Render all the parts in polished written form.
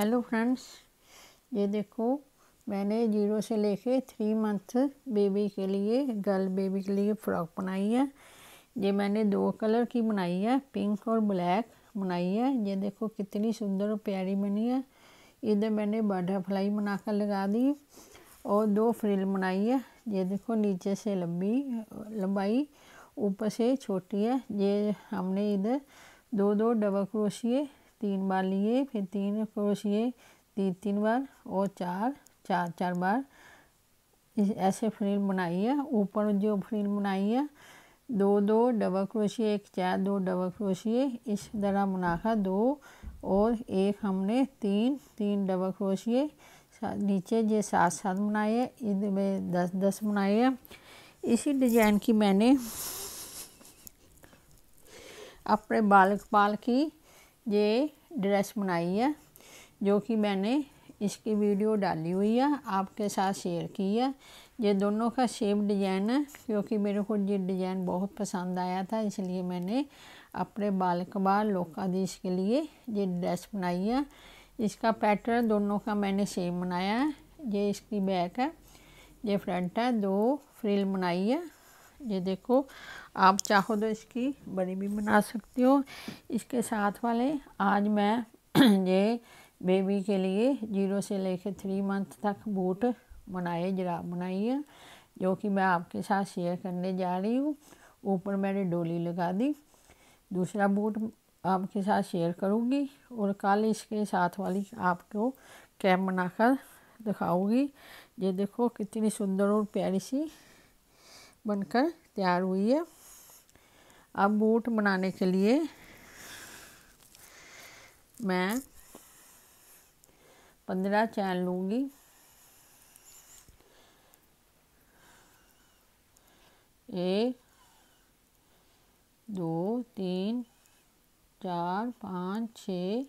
Hello friends, ये देखो मैंने 0 से लेके 3 मंथ बेबी के लिए, गर्ल बेबी के लिए फ़्रॉक बनाई है। ये मैंने 2 कलर की बनाई है, पिंक और ब्लैक बनाई है। ये देखो कितनी सुंदर और प्यारी बनी है। इधर मैंने बटरफ्लाई बनाकर लगा दी और 2 फ्रिल बनाई है। ये देखो नीचे से लंबाई ऊपर से छोटी है। ये हमने इधर 2 डबल क्रोशिए 3 बार लिए, फिर 3 क्रोशिए 3 बार और 4 बार ऐसे फ्रिल बनाई है। ऊपर जो फ्रिल बनाई है 2 डबल क्रोशिए 1 4 2 डबल क्रोशिए इस तरह बनाकर 2 और 1 हमने 3 डबल क्रोशिए नीचे ये 7 बनाए हैं। इधर में 10 बनाए हैं। इसी डिजाइन की मैंने अपने बाल की ये ड्रेस बनाई है, जो कि मैंने इसकी वीडियो डाली हुई है, आपके साथ शेयर की है। ये दोनों का सेम डिज़ाइन है, क्योंकि मेरे को ये डिज़ाइन बहुत पसंद आया था, इसलिए मैंने अपने बाल लोकाधीश के लिए ये ड्रेस बनाई है। इसका पैटर्न दोनों का मैंने सेम बनाया है। ये इसकी बैक है, ये फ्रंट है। 2 फ्रिल बनाई है। ये देखो, आप चाहो तो इसकी बड़ी भी बना सकते हो। इसके साथ वाले आज मैं ये बेबी के लिए 0 से लेकर 3 मंथ तक बूट बनाए, जुराब बनाई है, जो कि मैं आपके साथ शेयर करने जा रही हूँ। ऊपर मैंने डोली लगा दी। दूसरा बूट आपके साथ शेयर करूँगी और कल इसके साथ वाली आपको कैप बनाकर दिखाऊँगी। ये देखो कितनी सुंदर और प्यारी सी बनकर तैयार हुई है। अब बूट बनाने के लिए मैं 15 चैन लूँगी। 1 2 3 4 5 6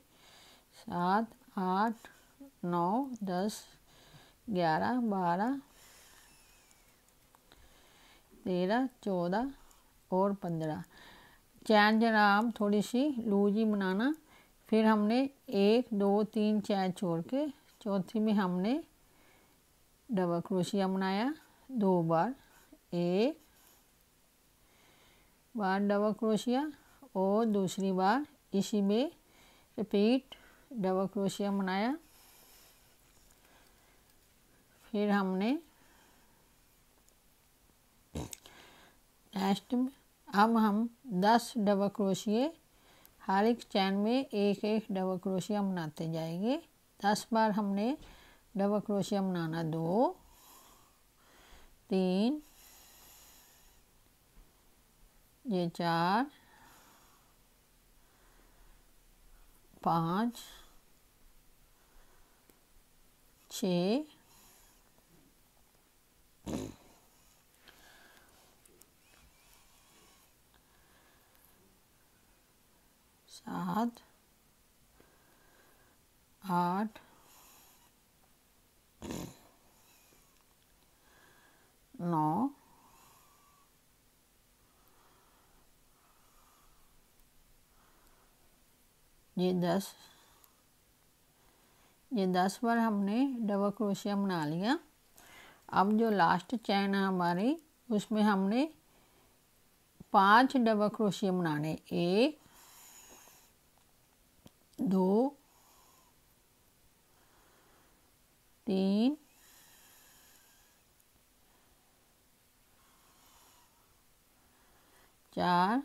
7 8 9 10 11 12 13 14 और 15 चैन जनाब थोड़ी सी लूज ही बनाना। फिर हमने 1 2 3 चैन छोड़ के चौथी में हमने डबल क्रोशिया बनाया 2 बार, 1 बार डबल क्रोशिया और दूसरी बार इसी में रिपीट डबल क्रोशिया बनाया। फिर हमने नेक्स्ट में अब हम 10 डबल क्रोशिए हर एक चैन में 1 डबल क्रोशिया बनाते जाएंगे। 10 बार हमने डबल क्रोशिया बनाना। 2 3 ये 4 5 6 7 8 9 ये 10 बार हमने डबल क्रोशिया बना लिया। अब जो लास्ट चैन है हमारी, उसमें हमने 5 डबल क्रोशिया बनाने। 1 2 3 4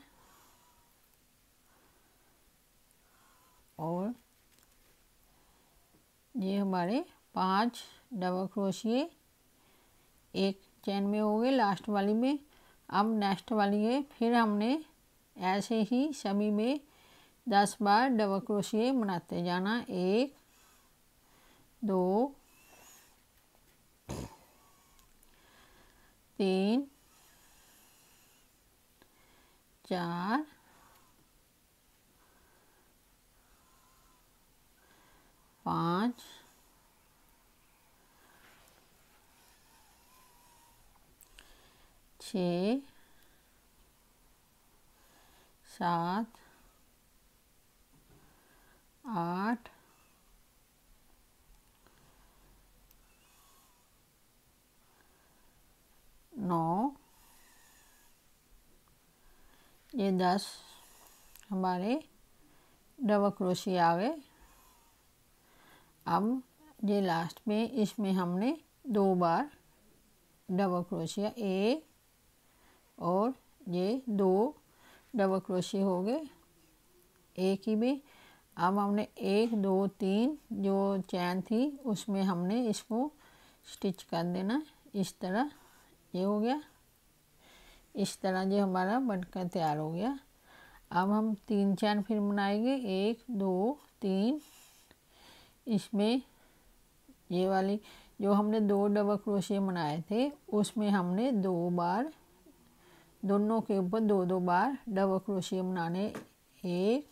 और ये हमारे 5 डबल क्रोशिए एक चैन में हो गए, लास्ट वाली में। अब नेक्स्ट वाली है, फिर हमने ऐसे ही सभी में 10 बार डबल क्रोशिए बनाते जाना। 1 2 3 4 5 6 7 8 9, ये 10 हमारे डबल क्रोशिये आ गए। अब ये लास्ट में इसमें हमने 2 बार डबल क्रोशिया, एक और ये 2 डबल क्रोशिये हो गए एक ही में। अब हमने 1 2 3 जो चैन थी उसमें हमने इसको स्टिच कर देना इस तरह। ये हो गया, इस तरह जो हमारा बनकर तैयार हो गया। अब हम 3 चैन फिर बनाएंगे, 1 2 3। इसमें ये वाली जो हमने 2 डबल क्रोशिये बनाए थे उसमें हमने 2 बार, दोनों के ऊपर 2 बार डबल क्रोशिये बनाने। 1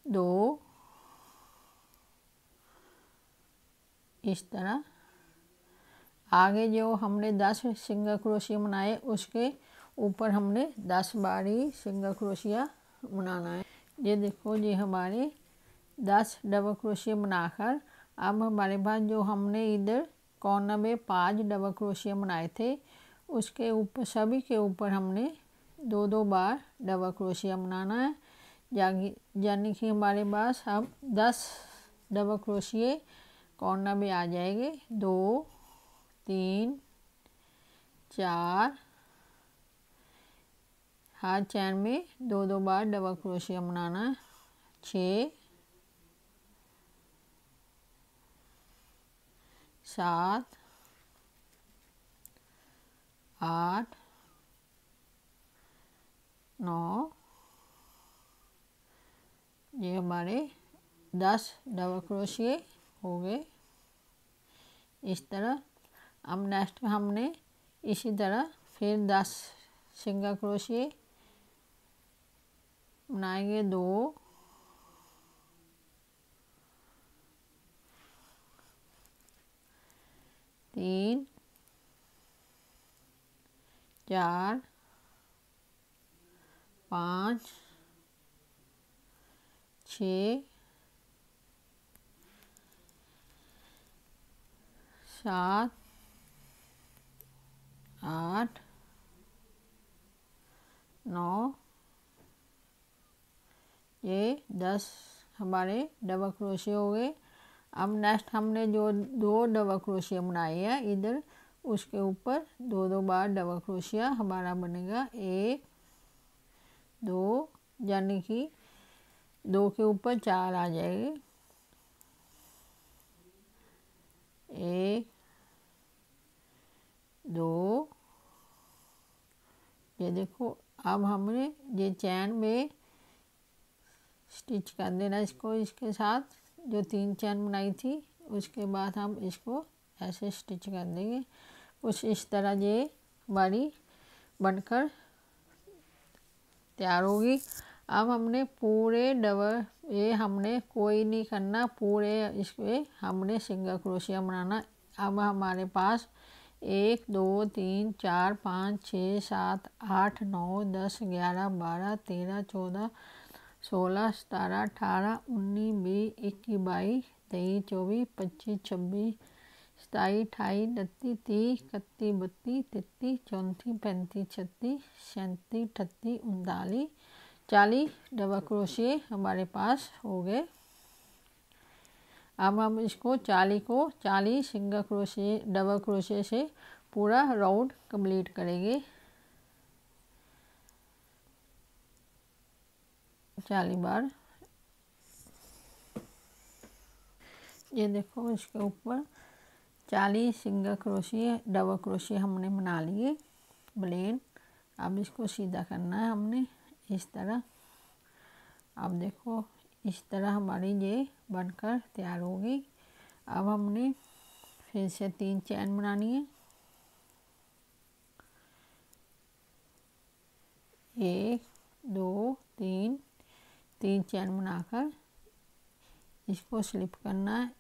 2 इस तरह। आगे जो हमने 10 सिंगल क्रोशिया बनाए उसके ऊपर हमने 10 बार ही सिंगल क्रोशिया बनाना है। ये देखो, ये हमारे 10 डबल क्रोशिया बनाकर अब हमारे पास जो हमने इधर कॉर्नर में 5 डबल क्रोशिया बनाए थे उसके ऊपर, सभी के ऊपर हमने 2 बार डबल क्रोशिया बनाना है। यानी कि हमारे पास अब 10 डबल क्रोशिये कॉर्नर में आ जाएंगे। 2 3 4, हर चैन में 2 बार डबल क्रोशिया बनाना है। 6 7 8 9, ये हमारे 10 डबल क्रोशिये हो गए इस तरह। अब नेक्स्ट हमने इसी तरह फिर 10 सिंगल क्रोशिये बनाएंगे। 2 3 4 5 6 7 8 9, ये 10 हमारे डबल क्रोशिये हो गए। अब नेक्स्ट हमने जो 2 डबल क्रोशिया बनाए हैं इधर, उसके ऊपर 2 बार डबल क्रोशिया हमारा बनेगा। 1 2, यानी कि 2 के ऊपर 4 आ जाएंगे। 1 2, ये देखो। अब हमने ये चैन में स्टिच कर देना इसको, इसके साथ जो 3 चैन बनाई थी उसके बाद हम इसको ऐसे स्टिच कर देंगे। कुछ इस तरह ये हमारी बनकर तैयार होगी। अब हमने पूरे डबल, ये हमने कोई नहीं करना, पूरे इसमें हमने सिंगल क्रोशिया बनाना। अब हमारे पास 1 2 3 4 5 6 7 8 9 10 11 12 13 14 16 17 18 19 20 21 22 23 24 25 26 27 28 29 30 31 32 33 34 35 36 37 38 39 40 डबल क्रोशिये हमारे पास हो गए। अब हम इसको 40 सिंगल क्रोशिये डबल क्रोशिये से पूरा राउंड कंप्लीट करेंगे। 40 बार। ये देखो, इसके ऊपर 40 सिंगल क्रोशिये डबल क्रोशिये हमने बना लिए प्लेन। अब इसको सीधा करना है हमने इस तरह। अब देखो, इस तरह हमारी ये बनकर तैयार होगी। अब हमने फिर से 3 चैन बनानी है। 1 2 3, 3 चैन बनाकर इसको स्लिप करना है।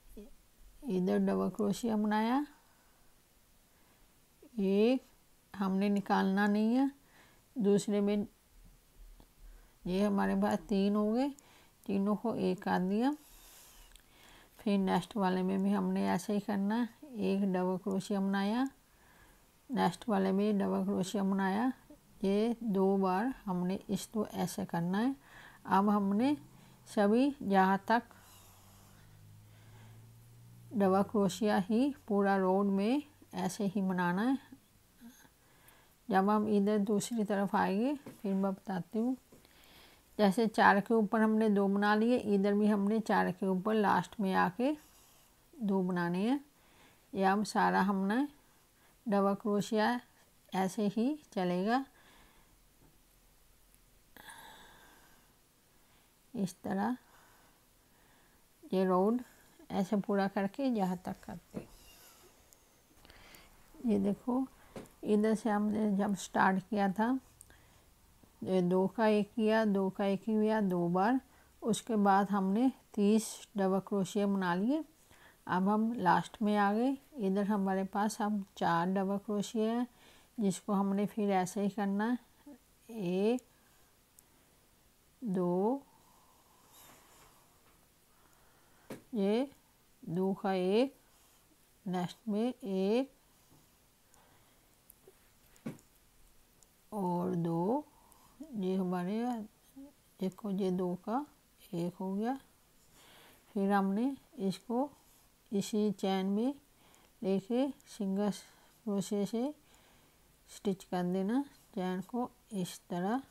इधर डबल क्रोशिया बनाया, एक हमने निकालना नहीं है। दूसरे में ये हमारे पास 3 हो गए, तीनों को एक कर दिया। फिर नेक्स्ट वाले में भी हमने ऐसे ही करना है। एक डबल क्रोशिया बनाया, नेक्स्ट वाले में डबल क्रोशिया बनाया। ये 2 बार हमने इसको ऐसे करना है। अब हमने सभी जहाँ तक डबल क्रोशिया ही पूरा रोड में ऐसे ही बनाना है। जब हम इधर दूसरी तरफ आएंगे फिर मैं बताती हूँ। जैसे 4 के ऊपर हमने 2 बना लिए, इधर भी हमने 4 के ऊपर लास्ट में आके 2 बनाने हैं। ये अब सारा हमने डबल क्रोशिया ऐसे ही चलेगा, इस तरह ये रोड ऐसे पूरा करके यहाँ तक करते। ये देखो इधर से हमने जब स्टार्ट किया था, ये 2 का 1 किया, 2 का 1 किया 2 बार, उसके बाद हमने 30 डबल क्रोशिया बना लिए। अब हम लास्ट में आ गए। इधर हमारे पास अब 4 डबल क्रोशिया है, जिसको हमने फिर ऐसे ही करना है। 1 2, ये 2 का 1, नेक्स्ट में 1 और 2, ये हमारे देखो ये 2 का 1 हो गया। फिर हमने इसको इसी चैन में लेके सिंगल क्रोशे से स्टिच कर देना चैन को इस तरह।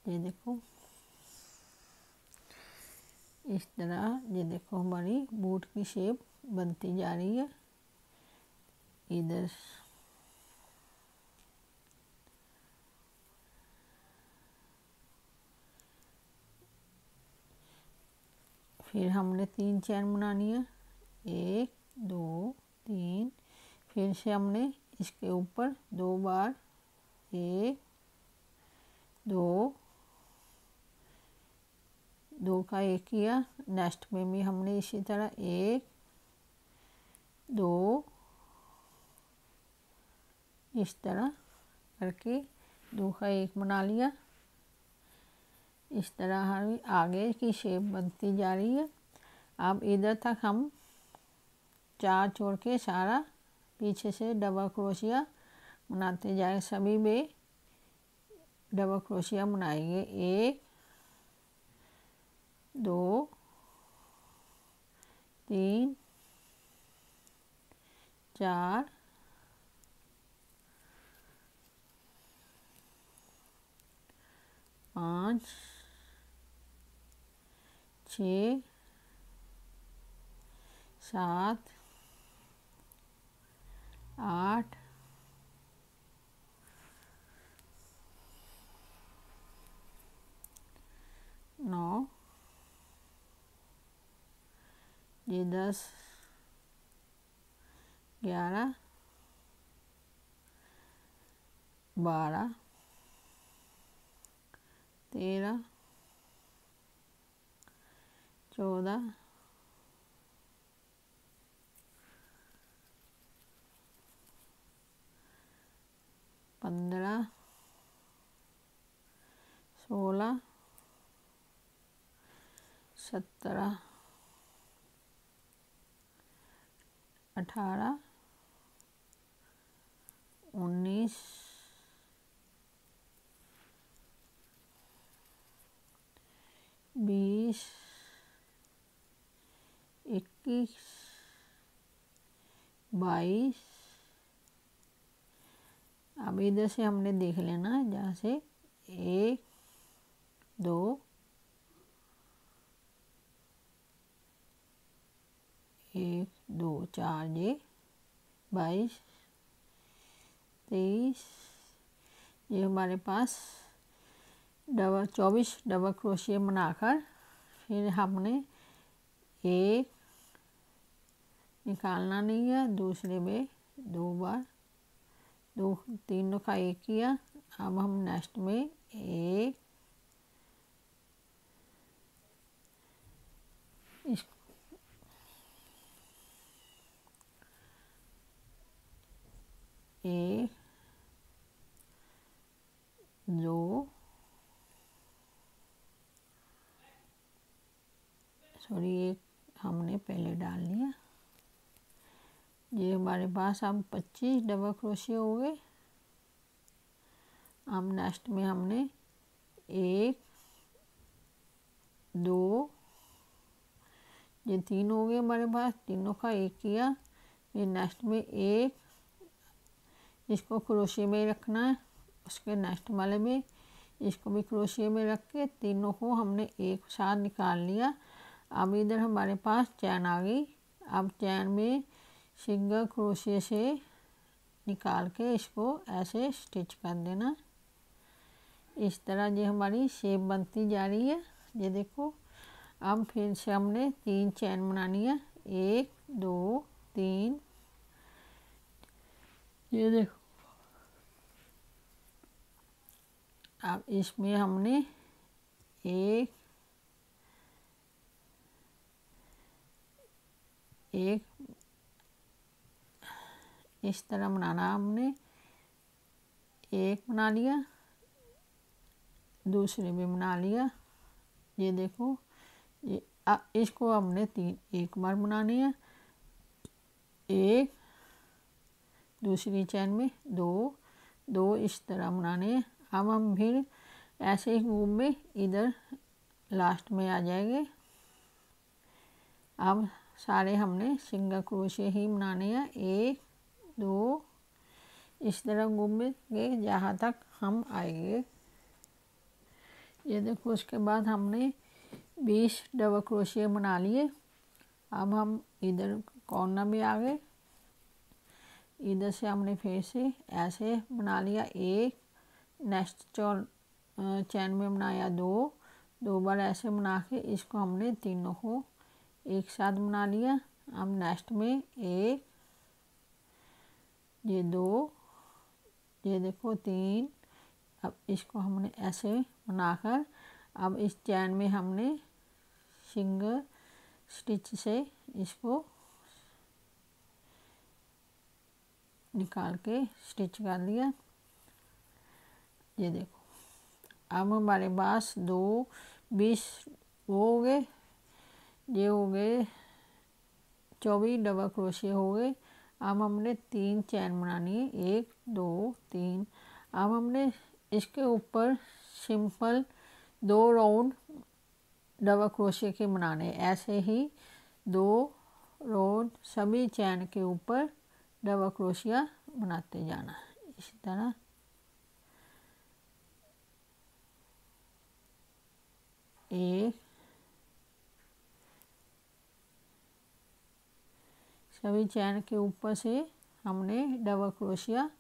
ये देखो इस तरह, ये देखो हमारी बूट की शेप बनती जा रही है। इधर फिर हमने 3 चैन बनानी है, 1 2 3। फिर से हमने इसके ऊपर 2 बार 1 2, 2 का 1 किया, नेक्स्ट में भी हमने इसी तरह 1 2 इस तरह करके 2 का 1 बना लिया। इस तरह हमारी आगे की शेप बनती जा रही है। अब इधर तक हम 4 छोड़ के सारा पीछे से डबल क्रोशिया बनाते जाए। सभी में डबल क्रोशिया बनाएंगे, 1 2 3 4 5 6 7 8 9, ये 10 11 12 13 14 15 16 17 18 19 20 21 22। अब इधर से हमने देख लेना है जहाँ से 1 2 1 2 4, ये 22 23। ये हमारे पास 24 डबल क्रोशिया बनाकर फिर हमने 1 निकालना नहीं है, दूसरे में 2 बार 2 तीनों का 1 किया। अब हम नेक्स्ट में 1 इस 1 2 सॉरी 1 हमने पहले डाल लिया। ये हमारे पास अब 25 डबल क्रोशिया हो गए। अब नेक्स्ट में हमने 1 2 ये 3 हो गए हमारे पास, तीनों का एक किया। फिर नेक्स्ट में एक, इसको क्रोशिया में रखना है, उसके नेक्स्ट वाले में इसको भी क्रोशिया में रख के तीनों को हमने एक साथ निकाल लिया। अब इधर हमारे पास चैन आ गई। अब चैन में सिंगल क्रोशिया से निकाल के इसको ऐसे स्टिच कर देना। इस तरह ये हमारी शेप बनती जा रही है। ये देखो, अब फिर से हमने 3 चैन बनानी है, 1 2 3। ये देखो, अब इसमें हमने एक इस तरह बनाना। हमने एक बना लिया, दूसरे में बना लिया। ये देखो, ये इसको हमने 3 एक बार बनाने हैं। एक, दूसरी चैन में 2 2 इस तरह बनाने हैं। अब हम फिर ऐसे ही घूम में इधर लास्ट में आ जाएंगे। अब सारे हमने सिंगल क्रोशिया ही बनाने हैं, 1 2 इस तरह घूमेंगे जहाँ तक हम आएंगे। ये देखो, उसके बाद हमने 20 डबल क्रोशिया बना लिए। अब हम इधर कॉर्नर में आ गए। इधर से हमने फिर से ऐसे बना लिया, एक नेक्स्ट चैन में बनाया 2 बार ऐसे बना के इसको हमने तीनों को एक साथ बना लिया। अब नेक्स्ट में 1 ये 2 ये देखो 3। अब इसको हमने ऐसे बनाकर अब इस चैन में हमने सिंगल स्टिच से इसको निकाल के स्टिच कर लिया। ये देखो, अब हमारे पास 20 वो हो गए, ये हो गए 24 डबल क्रोशिया हो गए। अब हमने 3 चैन बनानी है, 1 2 3। अब हमने इसके ऊपर सिंपल 2 राउंड डबल क्रोशिया के बनाने। ऐसे ही 2 राउंड सभी चैन के ऊपर डबल क्रोशिया बनाते जाना इसी तरह। एक, सभी चैन के ऊपर से हमने डबल क्रोशिया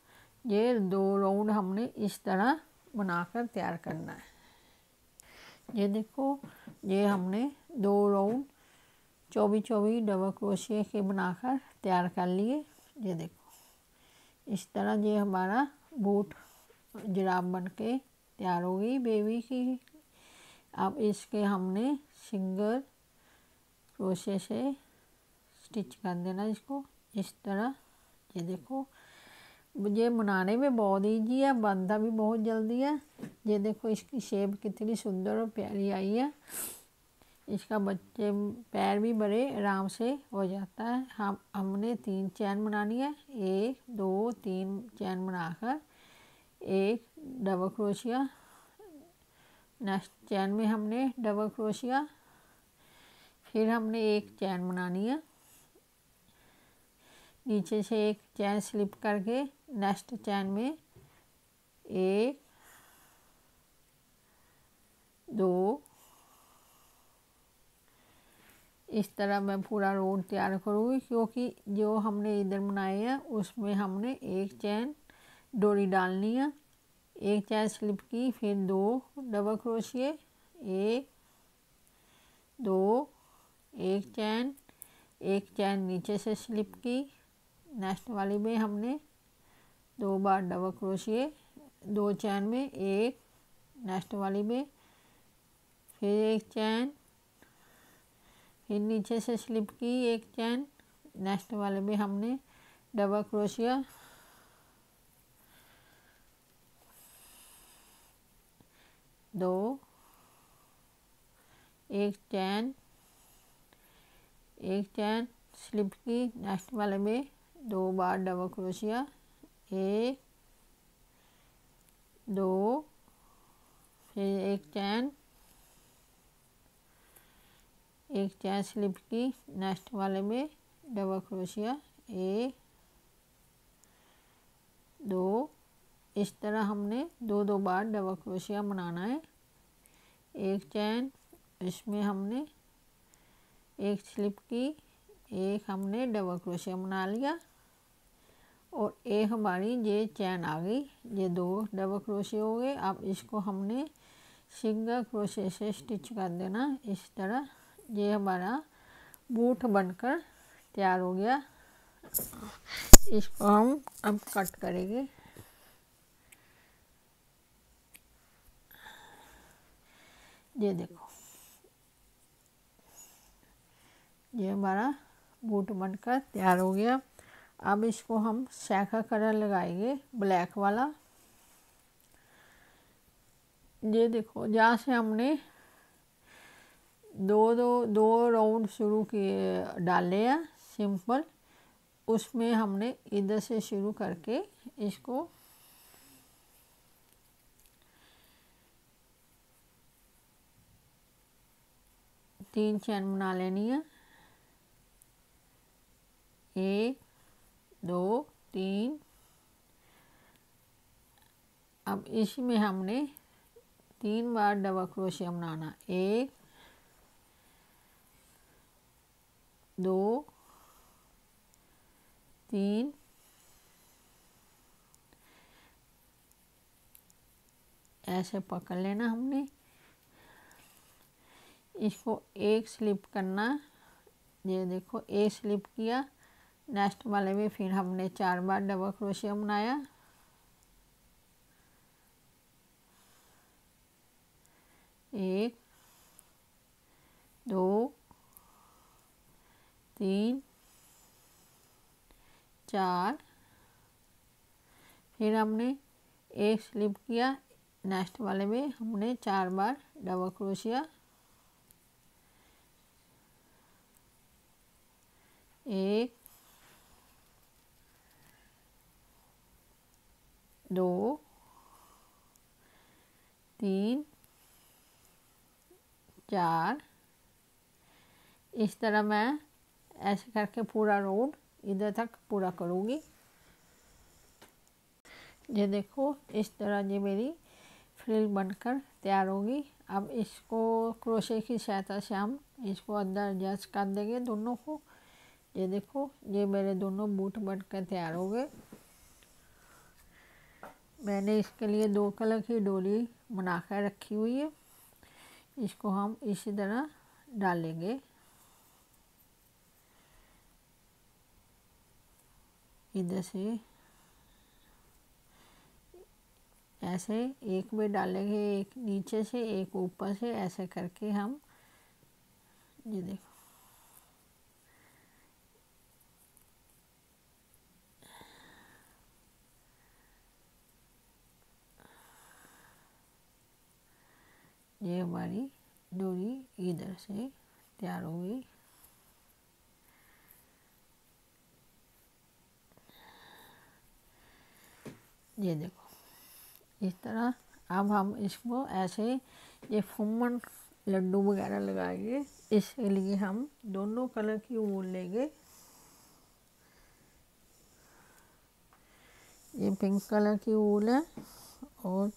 ये 2 राउंड हमने इस तरह बनाकर तैयार करना है। ये देखो, ये हमने 2 राउंड 24 डबल क्रोशिया के बनाकर तैयार कर लिए। ये देखो, इस तरह ये हमारा बूट जुराब बन के तैयार हो गई बेबी की। अब इसके हमने सिंगल क्रोशिया से स्टिच कर देना इसको इस तरह। ये देखो, ये बनाने में बहुत ईजी है, बनता भी बहुत जल्दी है। ये देखो, इसकी शेप कितनी सुंदर और प्यारी आई है। इसका बच्चे पैर भी बड़े आराम से हो जाता है। हमने 3 चैन बनानी है, 1 2 3 चैन बनाकर एक डबल क्रोशिया, नेक्स्ट चैन में हमने डबल क्रोशिया, फिर हमने एक चैन बनानी है, नीचे से एक चैन स्लिप करके नेक्स्ट चैन में 1 2 इस तरह मैं पूरा रोड तैयार करूँगी, क्योंकि जो हमने इधर बनाए हैं उसमें हमने एक चैन डोरी डालनी है, एक चैन स्लिप की, फिर 2 डबल क्रोशिया, 1 2 एक चैन नीचे से स्लिप की, नेक्स्ट वाली में हमने 2 बार डबल क्रोशिया, 2 चैन में एक, नेक्स्ट वाली में फिर एक चैन, फिर नीचे से स्लिप की एक चैन, नेक्स्ट वाले में हमने डबल क्रोशिया, 2 एक चैन स्लिप की, नेक्स्ट वाले में 2 बार डबल क्रोशिया, 1 2, फिर एक चैन स्लिप की, नेक्स्ट वाले में डबल क्रोशिया, 1 2। इस तरह हमने 2 बार डबल क्रोशिया बनाना है। एक चैन, इसमें हमने एक स्लिप की, एक हमने डबल क्रोशिया बना लिया और एक हमारी ये चैन आ गई। ये 2 डबल क्रोशिया हो गए। अब इसको हमने सिंगल क्रोशिया से स्टिच कर देना इस तरह। ये हमारा बूट बनकर तैयार हो गया। इसको हम अब कट करेंगे। ये देखो, ये हमारा बूट बनकर तैयार हो गया। अब इसको हम सैका कलर लगाएंगे, ब्लैक वाला। ये देखो, जहाँ से हमने दो राउंड शुरू किए डाले हैं सिंपल, उसमें हमने इधर से शुरू करके इसको तीन चैन बना लेनी है। 1 2 3। अब इसमें हमने 3 बार डबल क्रोशिया बनाना, 1 2 3। ऐसे पकड़ लेना हमने। इसको एक स्लिप करना। ये देखो, एक स्लिप किया, नेक्स्ट वाले में फिर हमने 4 बार डबल क्रोशिया बनाया। 1 2 3 4। फिर हमने एक स्लिप किया, नेक्स्ट वाले में हमने 4 बार डबल क्रोशिया। 1 2 3 4। इस तरह मैं ऐसे करके पूरा राउंड इधर तक पूरा करूँगी। ये देखो, इस तरह ये मेरी फ्रिल बनकर तैयार होगी। अब इसको क्रोशे की सहायता से हम इसको अंदर एडजस्ट कर देंगे दोनों को। ये देखो, ये मेरे दोनों बूट बनकर तैयार हो गए। मैंने इसके लिए 2 कलर की डोरी बनाकर रखी हुई है। इसको हम इसी तरह डालेंगे। इधर से ऐसे एक में डालेंगे, एक नीचे से एक ऊपर से, ऐसे करके हम, ये देखो, ये हमारी डोरी इधर से तैयार हो गई। ये देखो, इस तरह। अब हम इसको ऐसे ये फुम्मन लड्डू वगैरह लगाएंगे। इसके लिए हम दोनों कलर की ऊन लेंगे। ये पिंक कलर की ऊन है और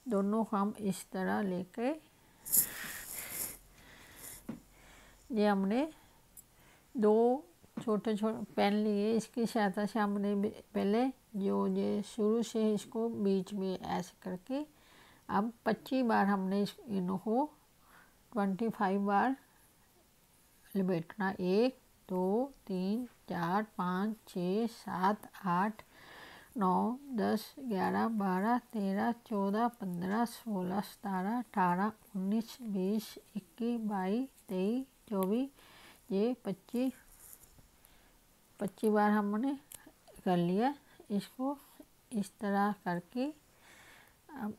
दोनों हम इस तरह लेके, ये हमने 2 छोटे पेन लिए। इसकी सहायता से हमने पहले जो ये शुरू से इसको बीच में ऐसे करके अब 25 बार हमने इनको 25 बार लपेटना। 1 2 3 4 5 6 7 8 9 10 11 12 13 14 15 16 17 18 19 20 21 22 23 24। ये 25 बार हमने कर लिया। इसको इस तरह करके अब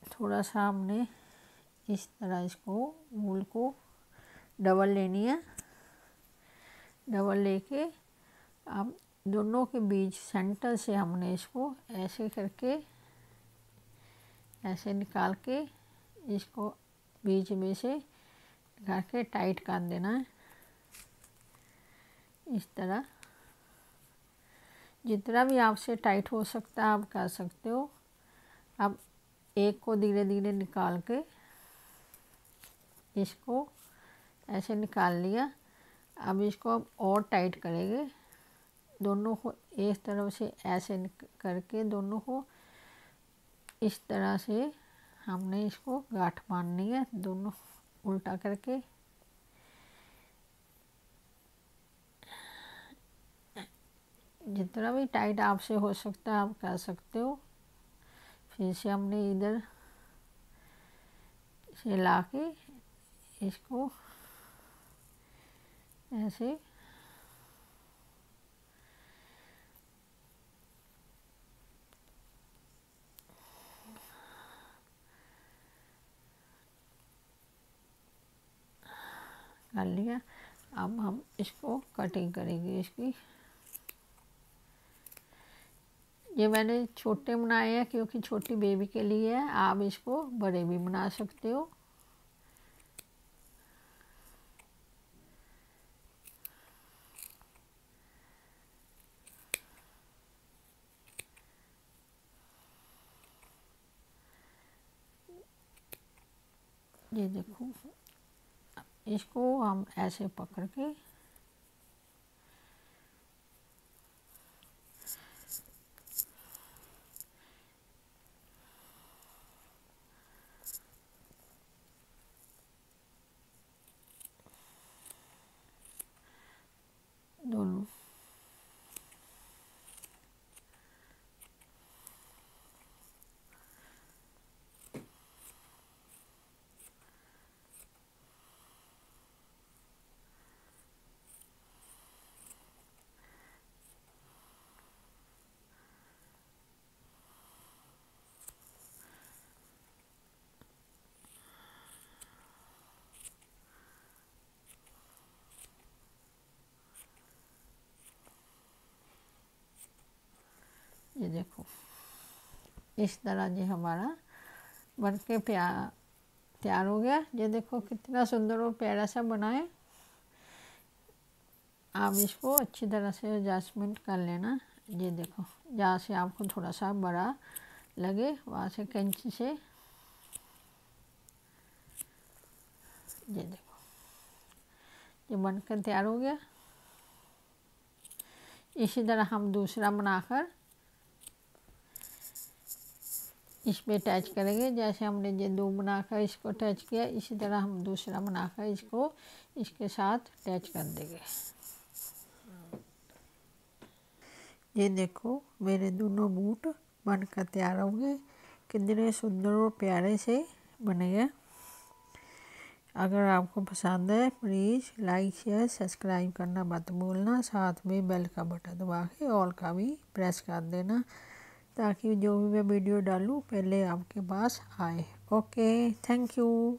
थोड़ा सा हमने इस तरह इसको वूल को डबल लेनी है। डबल लेके अब दोनों के बीच सेंटर से हमने इसको ऐसे करके ऐसे निकाल के इसको बीच में से निकाल के टाइट कर देना है। इस तरह जितना भी आपसे टाइट हो सकता है आप कर सकते हो। अब एक को धीरे धीरे निकाल के इसको ऐसे निकाल लिया। अब इसको अब और टाइट करेंगे, दोनों को एक तरफ से ऐसे करके दोनों को इस तरह से हमने इसको गांठ मारनी है, दोनों उल्टा करके। जितना भी टाइट आपसे हो सकता है आप कर सकते हो। फिर से हमने इधर से लाके इसको ऐसे कर लिया। अब हम इसको कटिंग करेंगे इसकी। ये मैंने छोटे बनाए हैं क्योंकि छोटी बेबी के लिए है, आप इसको बड़े भी बना सकते हो। ये देखो, इसको हम ऐसे पकड़ के दोनों ये देखो इस तरह ये हमारा बन के तैयार हो गया। ये देखो कितना सुंदर और प्यारा सा बना है। आप इसको अच्छी तरह से एडजस्टमेंट कर लेना। ये देखो जहाँ से आपको थोड़ा सा बड़ा लगे वहाँ से कैंची से ये देखो ये बनकर तैयार हो गया। इसी तरह हम दूसरा बनाकर इसमें अटैच करेंगे। जैसे हमने ये दो बनाकर इसको अटैच किया, इसी तरह हम दूसरा बनाकर इसको इसके साथ अटैच कर देंगे। ये देखो मेरे दोनों बूट बनकर तैयार हो गए, कितने सुंदर और प्यारे से बने हैं। अगर आपको पसंद है प्लीज़ लाइक शेयर सब्सक्राइब करना मत भूलना। साथ में बेल का बटन दबा के ऑल का भी प्रेस कर देना ताकि जो भी मैं वीडियो डालूँ पहले आपके पास आए। Okay, thank you.